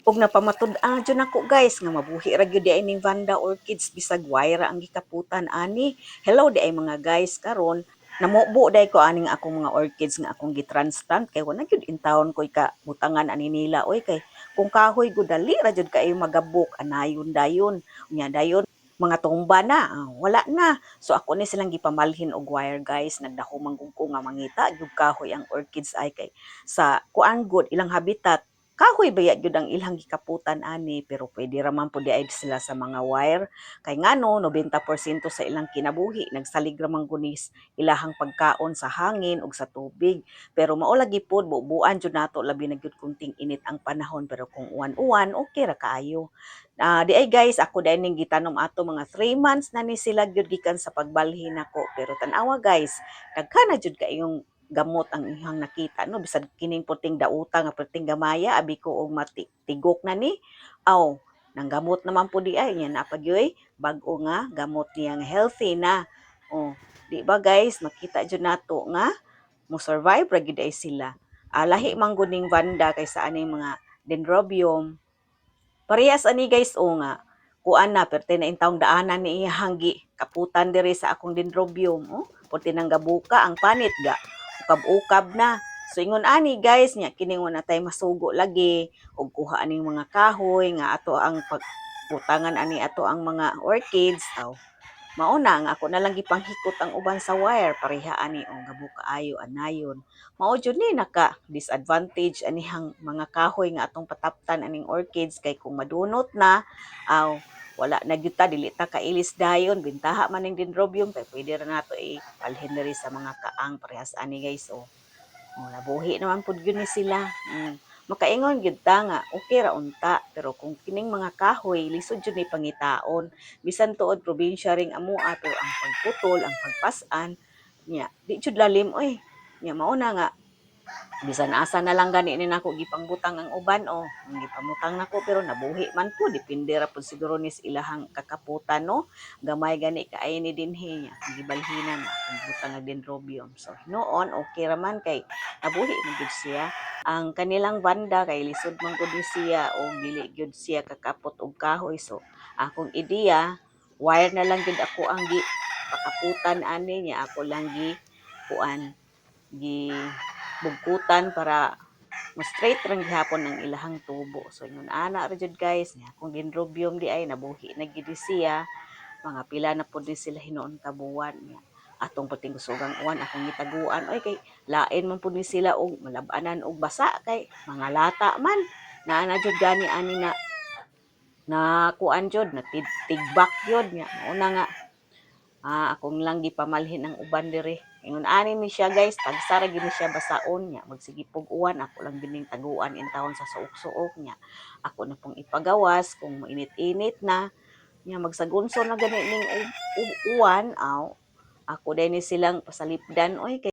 Og napamatud-an dyan ako guys, nga mabuhi ra gyud di ay ning Vanda Orchids, bisag wire ang gikaputan ani. Hello di ay mga guys, karon namubo day ko aning akong mga orchids nga akong gitransplant kay wala gyud in town koy ka butangan ani nila oy kay kung kahoy gud dali ra jud kaayo magabok anayon dayon. Unya dayon mga tumba na, wala na. So ako ni silang gipamalhin og wire guys, nagdaho man gud ko nga mangita gyud kahoy ang orchids ay kay sa kuan gud ilang habitat kahoy baya gyud ang ilang gikaputan ani pero pwede ra man pud di ay sila sa mga wire kay ngano 90% sa ilang kinabuhi nagsalig ra man gunis ilahang pagkaon sa hangin ug sa tubig pero mao lagi pod bubuan jud nato labi na gyud kunting init ang panahon pero kung uwan-uwan okay ra kaayo. Di ay guys ako dai ning gitanom ato mga 3 months na ni sila gyud gikan sa pagbalhin nako pero tan-awa guys daghan na jud kaayong gamot ang ihang nakita no bisag kining puting dauta nga puting gamaya abi ko og matigok na ni aw nang gamot naman po di ay nya na pagyoy bag-o nga gamot niya nga healthy na oh di ba guys makita jud nato nga mo survive ra gid ay sila. Lahi man gud ning Vanda kaysa aning mga dendrobium parehas ani guys o nga kuan na perti na intawong daanan ni iyang kaputan diri sa akong dendrobium oh puti nang gabuka ang panit ga ukab-ukab na. So ingon ani guys nya kini na tay masugo lagi ug kuha aning mga kahoy nga ato ang pagbutangan ani ato ang mga orchids aw mao na nga ako na lang gipanghikot ang uban sa wire pareha ani o gabuka ayo anayon mao jud ni naka disadvantage anihang mga kahoy nga atong pataptan aning orchids kay kung madunot na aw wala na gyud ta dili ta kailis dayon bintaha man ning dendrobium kay pwede ra nato ipalhin diri sa mga kaang parehas ani guys nabuhi naman pud gyud ni sila. Makaingon gyud ta nga okay ra unta pero kung kining mga kahoy lisod jud ni pangitaon bisan tuod probinsya ring amoa pero ang pagputol ang pagpas-an nya di jud lalim oy nya mao na nga bisan asa na lang gani ni nako gipangbutang ang uban ang gipamutang nako pero nabuhi man po depende ra pud siguro ni sa ilahang kakaputan no gamay gani kaay ni dinhi nya gibalhinan ang butang ng dendrobium so noon okay ra man kay nabuhi man gud siya ang kanilang banda kay lisod man gud ni siya o dili gyud siya kakapot og kahoy so akong ideya wire na lang gyud ako ang pakaputan ani nya ako lang kuan gi bugkutan para mo straight rang gihapon ang ilahang tubo. So yun ana ra jud guys, nya kung dendrobium di ay nabuhi na gid siya, mga pila na pud sila hinuon ka buwan nya. Atong puting gusugang uwan akong gitaguan oy kay lain man pud ni sila og malab-anan og basa kay mga lata man. Naa jud gani ani na kuan jud na tigbak jud nya. Mao na nga akong lang gipamalhin ang uban diri. Ingon ani ni siya guys, tagsara gid ni siya basaon niya. Magsigipog uwan ako lang gining taguan in taon sa suok-suok niya. Ako na pong ipagawas kung mainit-init na niya magsagunso na gani ning uwan aw. Ako din ni silang pasalipdan oy kay